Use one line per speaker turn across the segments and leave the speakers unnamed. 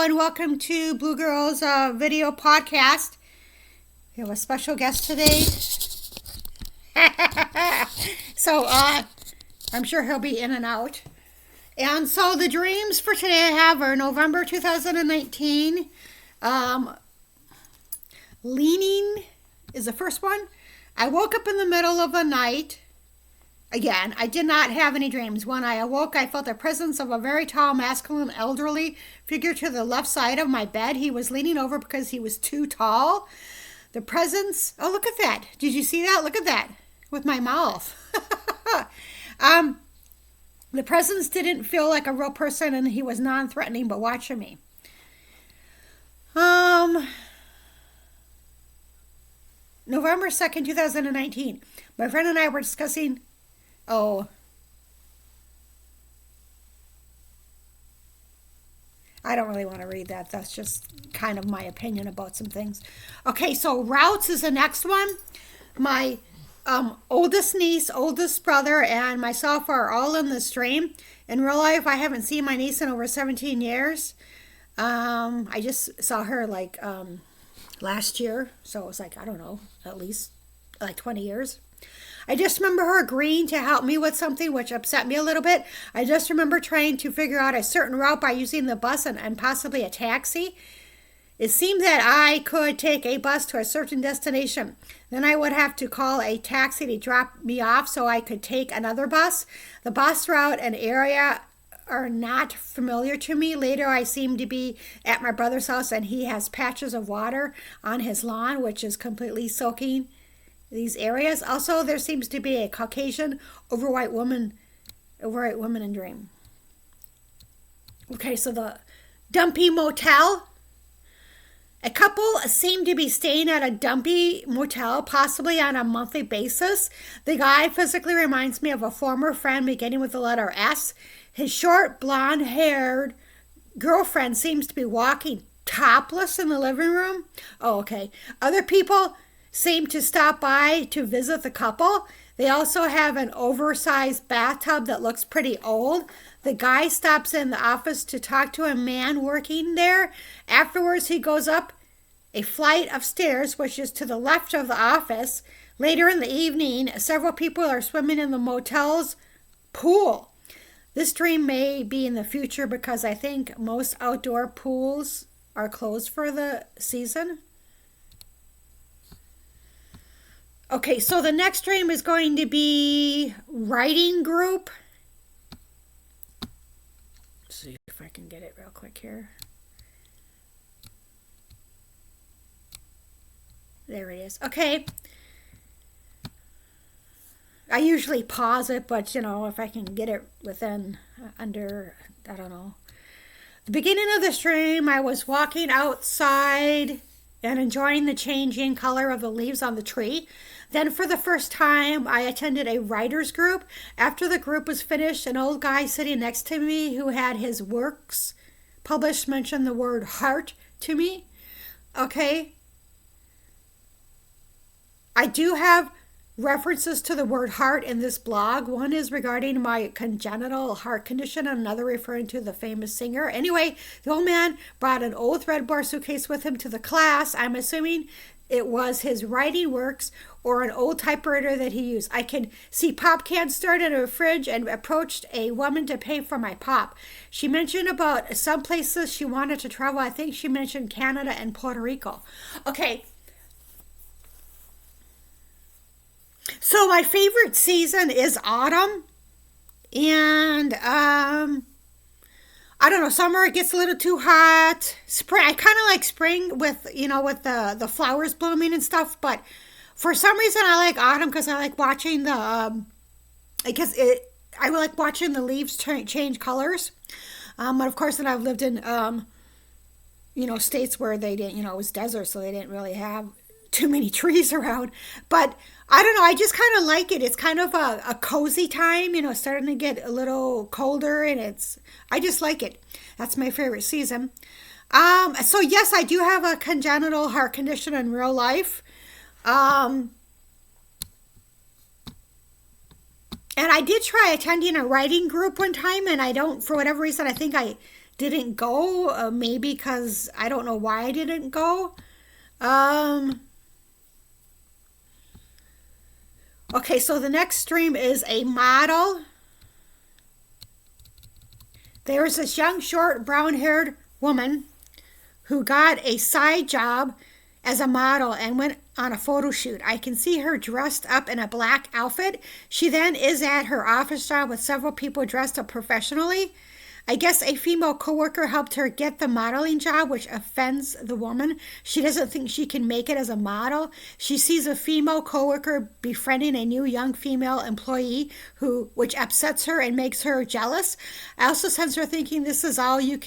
and welcome to Blue Girls Video Podcast. We have a special guest today. So, I'm sure he'll be in and out. And so the dreams for today I have are November 2019. Leaning is the first one. I woke up in the middle of the night. Again, I did not have any dreams. When I awoke, I felt the presence of a very tall, masculine, elderly figure to the left side of my bed. He was leaning over because he was too tall. The presence, oh, look at that. Did you see that? Look at that with my mouth. The presence didn't feel like a real person, and he was non-threatening but watching me. November 2nd, 2019. My friend and I were discussing, I don't really want to read that. That's just kind of my opinion about some things. Okay, so routes is the next one. My oldest niece, oldest brother, and myself are all in this dream. In real life, I haven't seen my niece in over 17 years. I just saw her last year, so it was I don't know, at least 20 years. I just remember her agreeing to help me with something, which upset me a little bit. I just remember trying to figure out a certain route by using the bus and possibly a taxi. It seemed that I could take a bus to a certain destination. Then I would have to call a taxi to drop me off so I could take another bus. The bus route and area are not familiar to me. Later, I seem to be at my brother's house, and he has patches of water on his lawn, which is completely soaking these areas. Also, there seems to be a Caucasian overweight woman in dream. Okay, so the Dumpy Motel. A couple seem to be staying at a Dumpy Motel, possibly on a monthly basis. The guy physically reminds me of a former friend beginning with the letter S. His short, blonde-haired girlfriend seems to be walking topless in the living room. Oh, okay. Other people seem to stop by to visit the couple. They also have an oversized bathtub that looks pretty old. The guy stops in the office to talk to a man working there. Afterwards, he goes up a flight of stairs, which is to the left of the office. Later in the evening, several people are swimming in the motel's pool. This dream may be in the future because I think most outdoor pools are closed for the season. Okay, so the next dream is going to be writing group. Let's see if I can get it real quick here. There it is. Okay. I usually pause it, but if I can get it within under, I don't know. The beginning of the stream, I was walking outside and enjoying the changing color of the leaves on the tree. Then for the first time, I attended a writer's group. After the group was finished, an old guy sitting next to me who had his works published mentioned the word heart to me. Okay. I do have references to the word heart in this blog. One is regarding my congenital heart condition, and another referring to the famous singer. Anyway, the old man brought an old threadbare suitcase with him to the class. I'm assuming it was his writing works or an old typewriter that he used. I can see pop cans started in a fridge and approached a woman to pay for my pop. She mentioned about some places she wanted to travel. I think she mentioned Canada and Puerto Rico. Okay. So my favorite season is autumn, and I don't know, summer it gets a little too hot. Spring, I kind of like spring with the flowers blooming and stuff, but for some reason I like autumn because I like watching I like watching the leaves change colors. But of course, then I've lived in states where they didn't, it was desert, so they didn't really have too many trees around. But I don't know, I just kind of like it. It's kind of a cozy time, starting to get a little colder, and I just like it. That's my favorite season. So yes, I do have a congenital heart condition in real life. And I did try attending a writing group one time, and for whatever reason, I think I didn't go. Maybe because I don't know why I didn't go. Um, okay, so the next dream is a model. There's this young, short, brown haired woman who got a side job as a model and went on a photo shoot. I can see her dressed up in a black outfit. She then is at her office job with several people dressed up professionally. I guess a female coworker helped her get the modeling job, which offends the woman. She doesn't think she can make it as a model. She sees a female coworker befriending a new young female employee which upsets her and makes her jealous. I also sense her thinking this is all you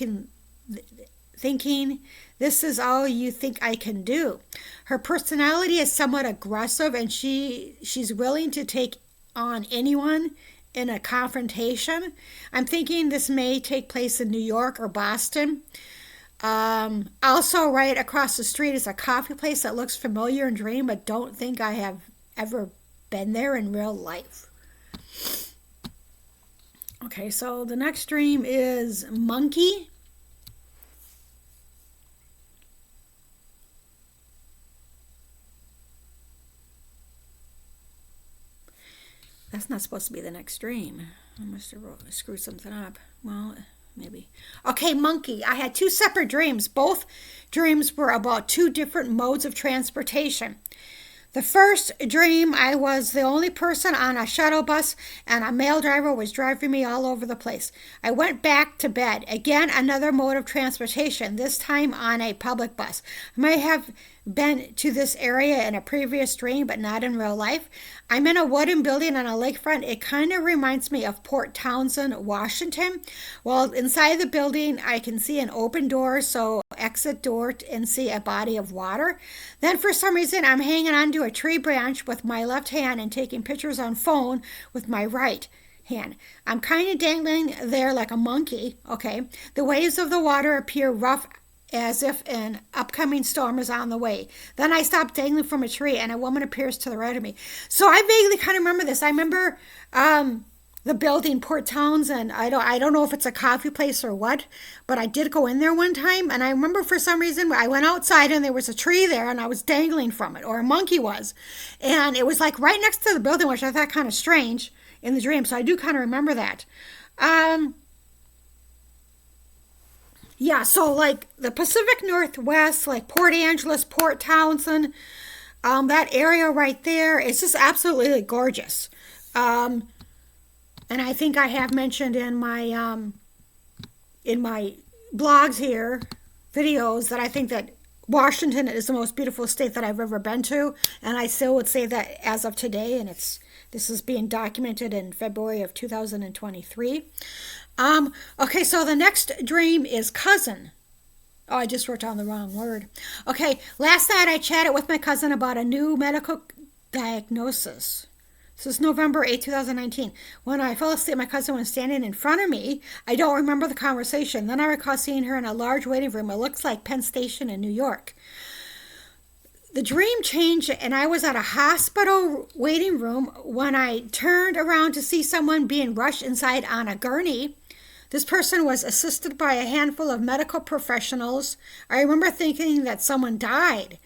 think I can do. Her personality is somewhat aggressive, and she's willing to take on anyone in a confrontation. I'm thinking this may take place in New York or Boston. Also, right across the street is a coffee place that looks familiar in dream, but don't think I have ever been there in real life. Okay, so the next dream is monkey. That's not supposed to be the next dream. I must have screwed something up. Well, maybe. Okay, monkey. I had two separate dreams. Both dreams were about two different modes of transportation. The first dream, I was the only person on a shuttle bus, and a male driver was driving me all over the place. I went back to bed. Again, another mode of transportation, this time on a public bus. I might have been to this area in a previous dream, but not in real life. I'm in a wooden building on a lakefront. It kind of reminds me of Port Townsend, Washington. Well, inside the building, I can see an open door, so exit door and see a body of water. Then for some reason, I'm hanging onto a tree branch with my left hand and taking pictures on phone with my right hand. I'm kind of dangling there like a monkey, okay? The waves of the water appear rough as if an upcoming storm is on the way. Then I stop dangling from a tree and a woman appears to the right of me. So I vaguely kind of remember this. I remember the building, Port Townsend. I don't know if it's a coffee place or what, but I did go in there one time, and I remember for some reason I went outside and there was a tree there and I was dangling from it, or a monkey was. And it was like right next to the building, which I thought kind of strange in the dream. So I do kind of remember that. Yeah, so like the Pacific Northwest, like Port Angeles, Port Townsend, that area right there is just absolutely gorgeous. And I think I have mentioned in my blogs here, videos, that I think that Washington is the most beautiful state that I've ever been to, and I still would say that as of today, and this is being documented in February of 2023. Okay, so the next dream is cousin. Oh, I just wrote down the wrong word. Okay, last night I chatted with my cousin about a new medical diagnosis. This is November 8, 2019. When I fell asleep, my cousin was standing in front of me. I don't remember the conversation. Then I recall seeing her in a large waiting room. It looks like Penn Station in New York. The dream changed, and I was at a hospital waiting room when I turned around to see someone being rushed inside on a gurney. This person was assisted by a handful of medical professionals. I remember thinking that someone died.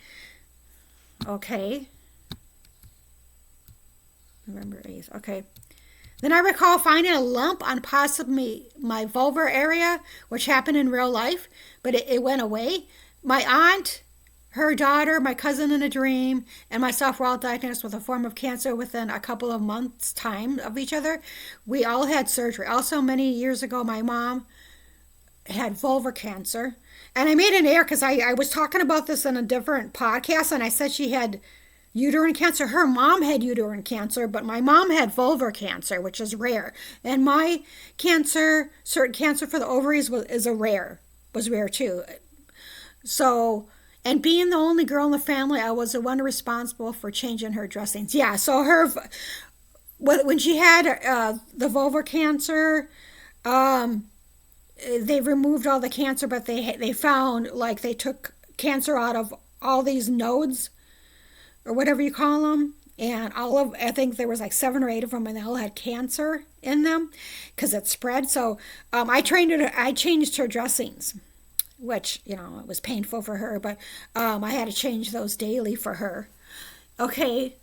Okay. November 8th. Okay. Then I recall finding a lump on possibly my vulvar area, which happened in real life, but it went away. My aunt, her daughter, my cousin in a dream, and myself were all diagnosed with a form of cancer within a couple of months' time of each other. We all had surgery. Also, many years ago, my mom had vulvar cancer. And I made an error because I was talking about this in a different podcast, and I said she had uterine cancer. Her mom had uterine cancer, but my mom had vulvar cancer, which is rare. And my cancer, certain cancer for the ovaries was rare too. So, and being the only girl in the family, I was the one responsible for changing her dressings. Yeah, so when she had the vulvar cancer, they removed all the cancer, but they found, like, they took cancer out of all these nodes, or whatever you call them, and I think there was like 7 or 8 of them, and they all had cancer in them because it spread. So I changed her dressings, which, you know, it was painful for her, but I had to change those daily for her. Okay,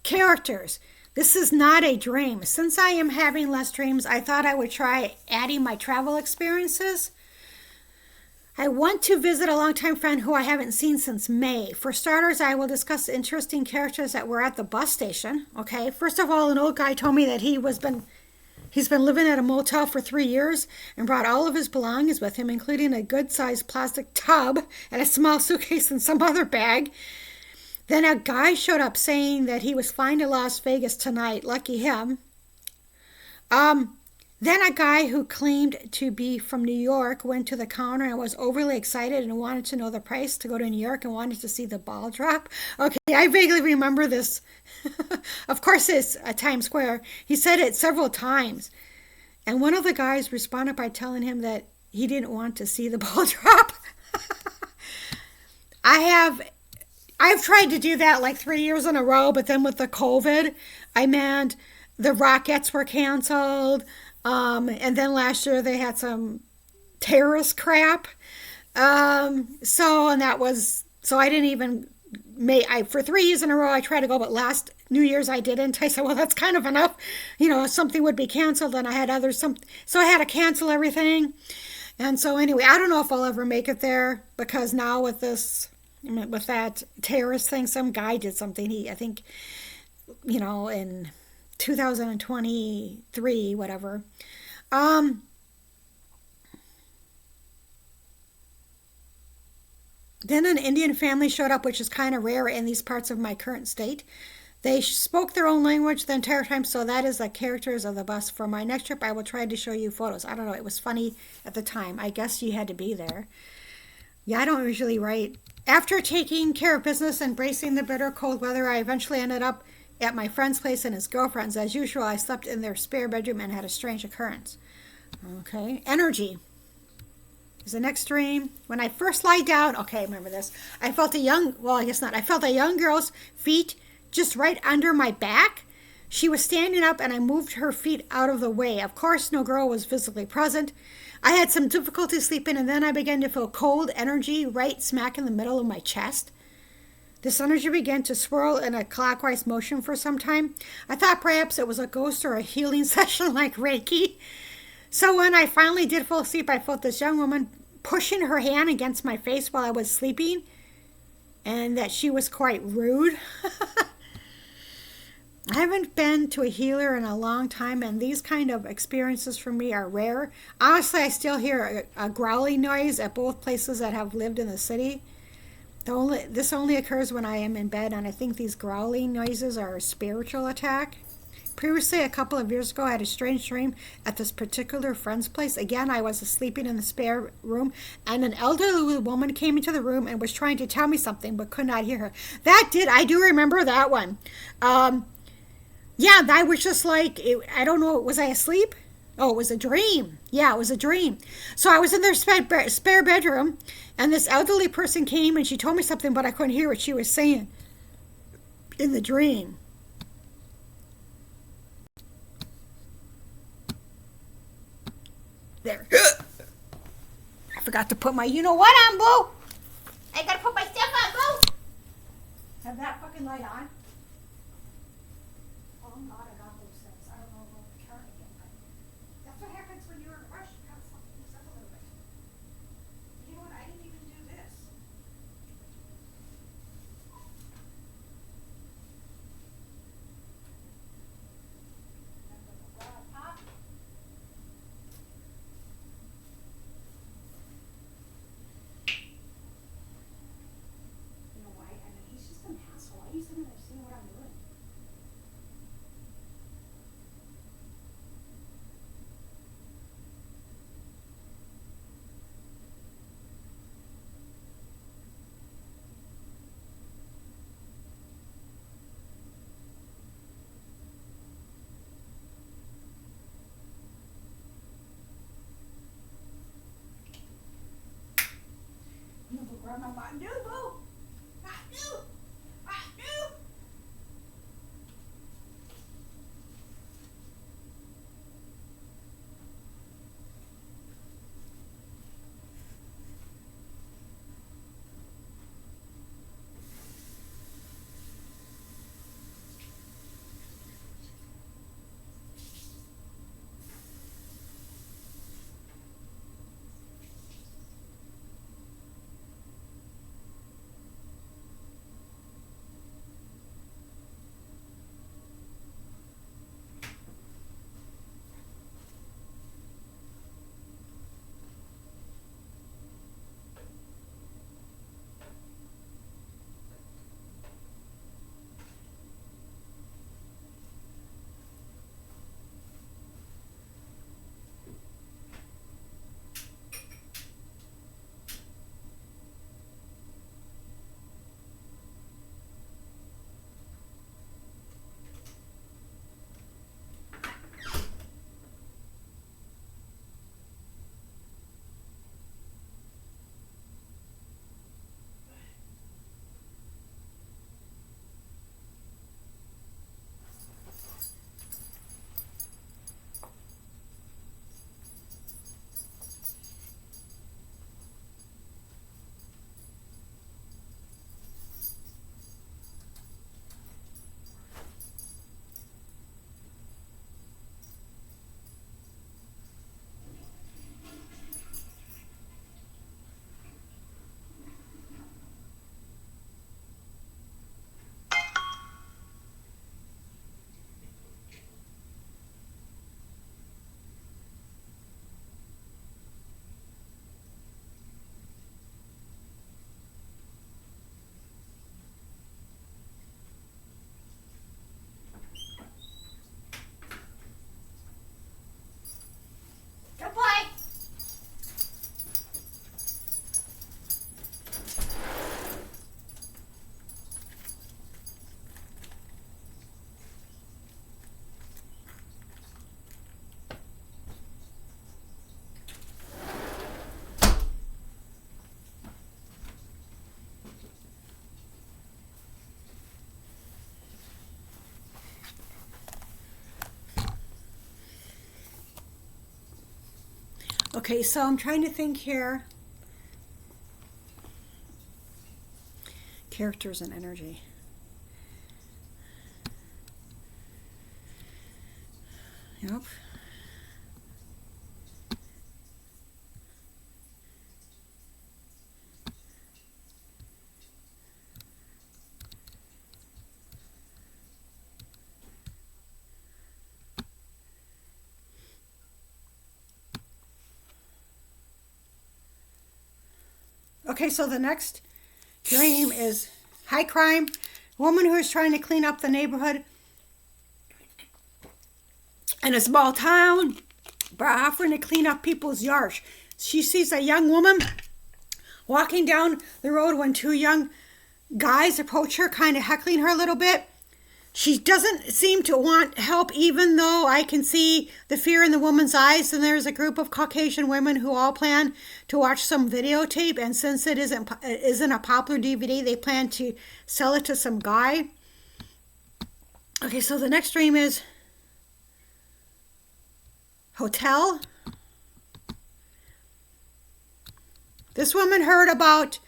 characters. This is not a dream. Since I am having less dreams, I thought I would try adding my travel experiences. I want to visit a longtime friend who I haven't seen since May. For starters, I will discuss interesting characters that were at the bus station. Okay, first of all, an old guy told me that he's been living at a motel for 3 years and brought all of his belongings with him, including a good-sized plastic tub and a small suitcase and some other bag. Then a guy showed up saying that he was flying to Las Vegas tonight. Lucky him. Then a guy who claimed to be from New York went to the counter and was overly excited and wanted to know the price to go to New York and wanted to see the ball drop. Okay, I vaguely remember this. Of course, it's at Times Square. He said it several times. And one of the guys responded by telling him that he didn't want to see the ball drop. I've tried to do that like 3 years in a row, but then with the COVID, I meant the Rockettes were canceled. And then last year they had some terrorist crap. So I didn't even for 3 years in a row I tried to go, but last New Year's I didn't. I said, well, that's kind of enough. You know, something would be canceled and I had so I had to cancel everything. And so anyway, I don't know if I'll ever make it there because now with that terrorist thing, some guy did something. I think, you know, in 2023, whatever. Then an Indian family showed up, which is kind of rare in these parts of my current state. They spoke their own language the entire time, so that is the characters of the bus. For my next trip, I will try to show you photos. I don't know, it was funny at the time. I guess you had to be there. Yeah, I don't usually write. After taking care of business and bracing the bitter cold weather, I eventually ended up at my friend's place and his girlfriend's. As usual, I slept in their spare bedroom and had a strange occurrence. Okay, energy is the next dream. When I first lie down, okay, remember this. I felt I felt a young girl's feet just right under my back. She was standing up and I moved her feet out of the way. Of course, no girl was physically present. I had some difficulty sleeping and then I began to feel cold energy right smack in the middle of my chest. This energy began to swirl in a clockwise motion for some time. I thought perhaps it was a ghost or a healing session like Reiki. So when I finally did fall asleep, I felt this young woman pushing her hand against my face while I was sleeping, and that she was quite rude. I haven't been to a healer in a long time, and these kind of experiences for me are rare. Honestly, I still hear a growling noise at both places that have lived in the city. This only occurs when I am in bed, and I think these growling noises are a spiritual attack. Previously, a couple of years ago, I had a strange dream at this particular friend's place. Again, I was sleeping in the spare room, and an elderly woman came into the room and was trying to tell me something, but could not hear her. I do remember that one. Yeah, that was just like, I don't know, was I asleep? Oh, it was a dream. Yeah, it was a dream. So I was in their spare bedroom, and this elderly person came, and she told me something, but I couldn't hear what she was saying in the dream. There. I forgot to put my you-know-what on, boo. I gotta put my stuff on, boo. Have that fucking light on. Oh, God, I got those things. I don't know about the turn again, but that's what happens when you're in a rush. You gotta fucking mix up a little bit. You know what? I didn't even do this. Grab my Mountain Dew, boo. Mountain Dew. Mountain Dew. Okay, so I'm trying to think here. Characters and energy. Yep. Okay, so the next dream is high crime. Woman who is trying to clean up the neighborhood in a small town by offering to clean up people's yards. She sees a young woman walking down the road when two young guys approach her, kind of heckling her a little bit. She doesn't seem to want help, even though I can see the fear in the woman's eyes. And there's a group of Caucasian women who all plan to watch some videotape. And since it isn't a popular DVD, they plan to sell it to some guy. Okay, so the next dream is hotel. This woman heard about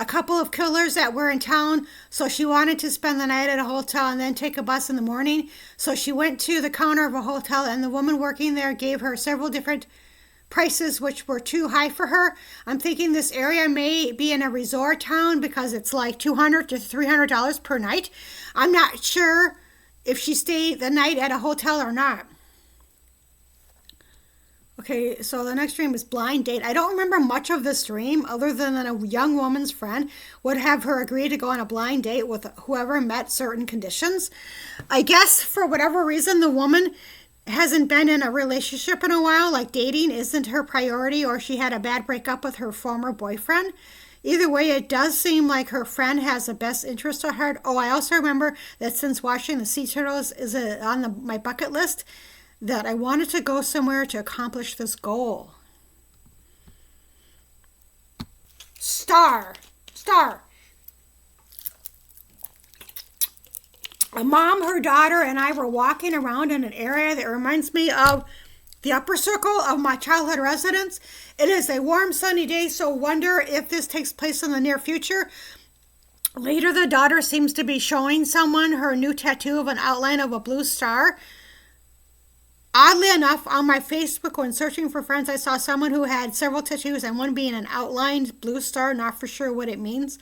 a couple of killers that were in town, so she wanted to spend the night at a hotel and then take a bus in the morning. So she went to the counter of a hotel, and the woman working there gave her several different prices which were too high for her. I'm thinking this area may be in a resort town because it's like $200 to $300 per night. I'm not sure if she stayed the night at a hotel or not. Okay, so the next dream is blind date. I don't remember much of this dream other than that a young woman's friend would have her agree to go on a blind date with whoever met certain conditions. I guess for whatever reason the woman hasn't been in a relationship in a while, like dating isn't her priority, or she had a bad breakup with her former boyfriend. Either way, it does seem like her friend has the best interest at heart. Oh, I also remember that since watching the sea turtles is on my bucket list, that I wanted to go somewhere to accomplish this goal. Star. A mom, her daughter, and I were walking around in an area that reminds me of the upper circle of my childhood residence. It is a warm, sunny day, so wonder if this takes place in the near future. Later, the daughter seems to be showing someone her new tattoo of an outline of a blue star. Oddly enough, on my Facebook, when searching for friends, I saw someone who had several tattoos and one being an outlined blue star, not for sure what it means.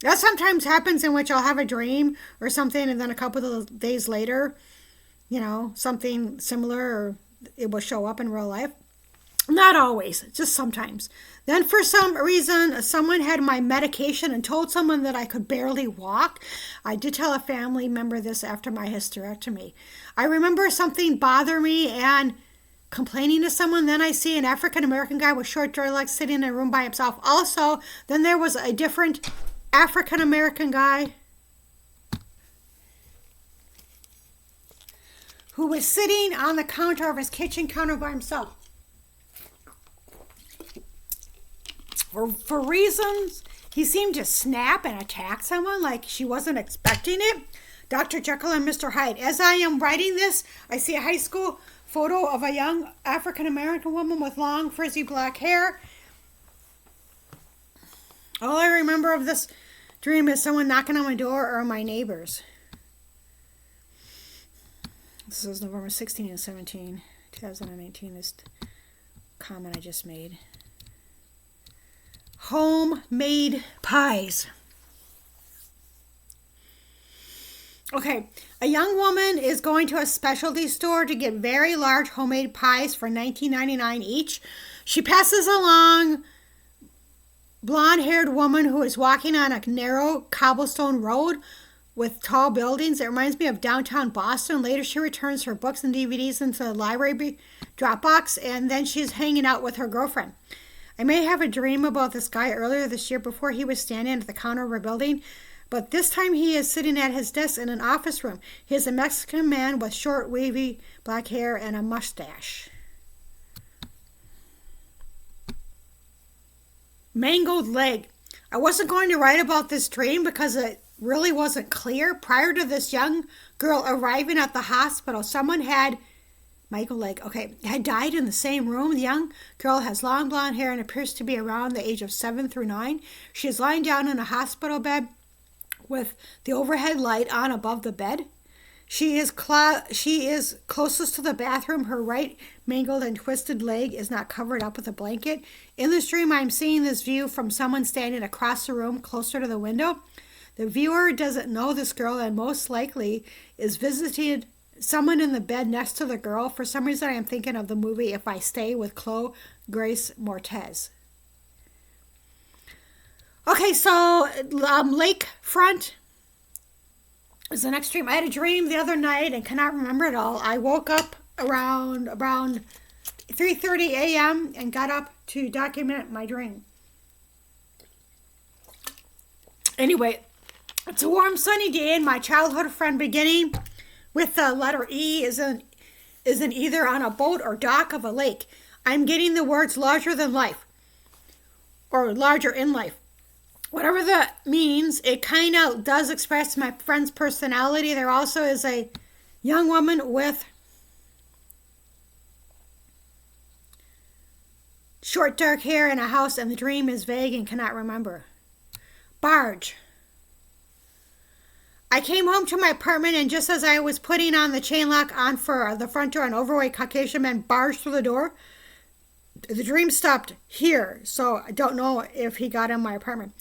That sometimes happens, in which I'll have a dream or something, and then a couple of days later, something similar, or it will show up in real life. Not always, just sometimes. Then for some reason, someone had my medication and told someone that I could barely walk. I did tell a family member this after my hysterectomy. I remember something bothered me and complaining to someone. Then I see an African-American guy with short dreadlocks sitting in a room by himself. Also, then there was a different African-American guy who was sitting on the counter of his kitchen counter by himself. For reasons, he seemed to snap and attack someone like she wasn't expecting it. Dr. Jekyll and Mr. Hyde. As I am writing this, I see a high school photo of a young African-American woman with long, frizzy black hair. All I remember of this dream is someone knocking on my door or my neighbors. This is November 16 and 17, 2019, this comment I just made. Homemade pies. Okay, a young woman is going to a specialty store to get very large homemade pies for $19.99 each. She passes along blonde-haired woman who is walking on a narrow cobblestone road with tall buildings. It reminds me of downtown Boston. Later, she returns her books and DVDs into the library drop box, and then she's hanging out with her girlfriend. I may have a dream about this guy earlier this year before he was standing at the counter of a building, but this time he is sitting at his desk in an office room. He is a Mexican man with short, wavy black hair and a mustache. Mangled leg. I wasn't going to write about this dream because it really wasn't clear. Prior to this young girl arriving at the hospital, someone had Michael Lake, okay, had died in the same room. The young girl has long blonde hair and appears to be around the age of 7 through 9. She is lying down in a hospital bed with the overhead light on above the bed. She is closest to the bathroom. Her right mangled and twisted leg is not covered up with a blanket. In this dream, I'm seeing this view from someone standing across the room closer to the window. The viewer doesn't know this girl and most likely is visiting someone in the bed next to the girl. For some reason, I am thinking of the movie If I Stay with Chloe Grace Moretz. Okay, so lakefront is the next dream. I had a dream the other night and cannot remember it all. I woke up around 3:30 a.m. and got up to document my dream. Anyway, it's a warm, sunny day, and my childhood friend beginning with the letter E is in either on a boat or dock of a lake. I'm getting the words larger than life or larger in life. Whatever that means, it kind of does express my friend's personality. There also is a young woman with short dark hair in a house, and the dream is vague and cannot remember. Barge. I came home to my apartment, and just as I was putting on the chain lock on for the front door, an overweight Caucasian man barged through the door. The dream stopped here, so I don't know if he got in my apartment.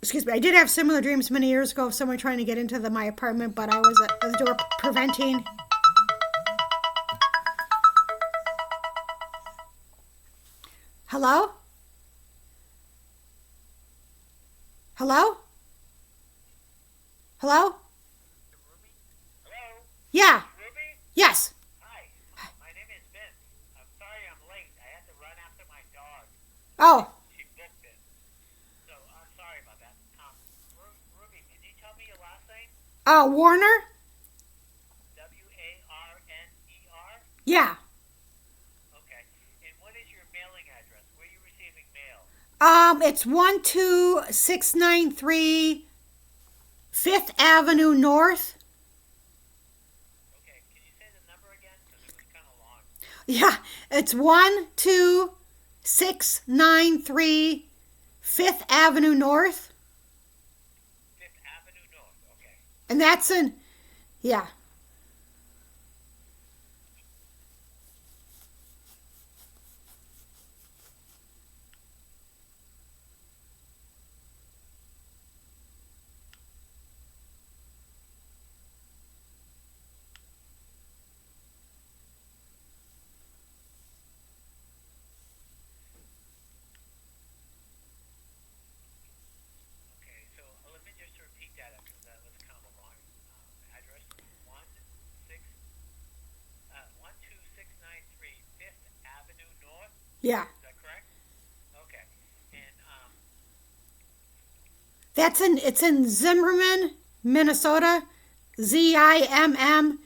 Excuse me. I did have similar dreams many years ago of someone trying to get into my apartment, but I was at the door preventing. Hello? Hello? Hello?
Hello?
Yeah.
Ruby?
Yes.
Hi. My name is Vince. I'm sorry I'm late. I had to run after my dog.
Oh.
She booked it. So I'm sorry about that. Ruby, can you tell me your last name?
Warner?
W-A-R-N-E-R?
Yeah.
Okay. And what is your mailing address? Where are you receiving mail?
It's 12693 5th Avenue North.
Okay. Can you say the number again? Because it was kind of long.
Yeah, it's 12693 5th Avenue North.
5th Avenue North. Okay.
And that's in, yeah.
Okay. So let me just repeat that because that was kind of a long address. 12693 5th Avenue North.
Yeah.
Is that correct? Okay. And
It's in Zimmerman, Minnesota. Zimmerman.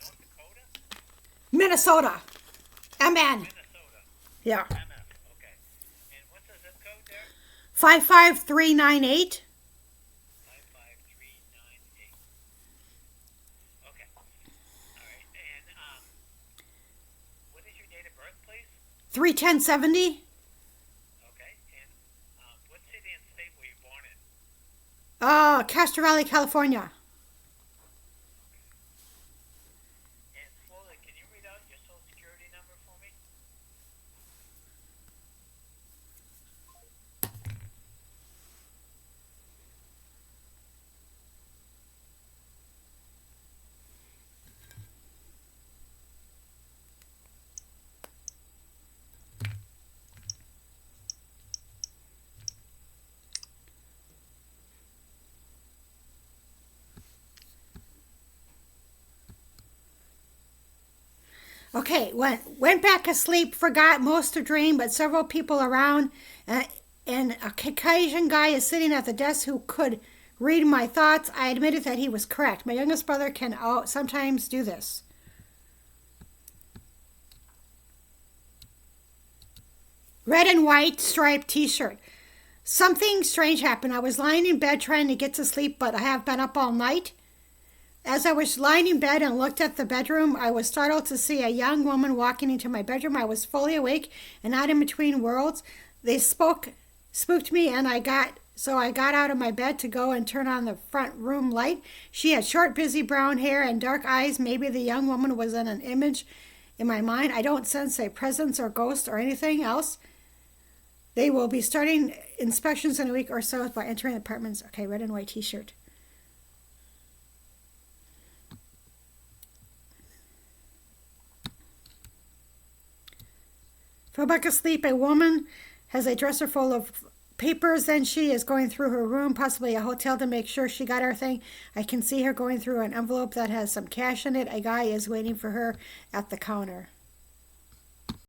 North Dakota?
Minnesota. MN.
Minnesota.
Yeah.
MF. Okay. And what's the zip code there?
55398.
55398. Okay. All right. And what is your date of birth, please?
31070.
Okay. And what city and state were you born in?
Castro Valley, California.
And slowly, can you read out your social security number for me?
Okay, went back asleep, forgot most of dream, but several people around, and a Caucasian guy is sitting at the desk who could read my thoughts. I admitted that he was correct. My youngest brother can sometimes do this. red and white striped t-shirt. Something strange happened. I was lying in bed trying to get to sleep, but I have been up all night. As I was lying in bed and looked at the bedroom, I was startled to see a young woman walking into my bedroom. I was fully awake and not in between worlds. They spooked me, and I got out of my bed to go and turn on the front room light. She had short, busy brown hair and dark eyes. Maybe the young woman was in an image in my mind. I don't sense a presence or ghost or anything else. They will be starting inspections in a week or so by entering apartments. Okay, red and white t-shirt. Fell back asleep. A woman has a dresser full of papers, and she is going through her room, possibly a hotel, to make sure she got everything. I can see her going through an envelope that has some cash in it. A guy is waiting for her at the counter.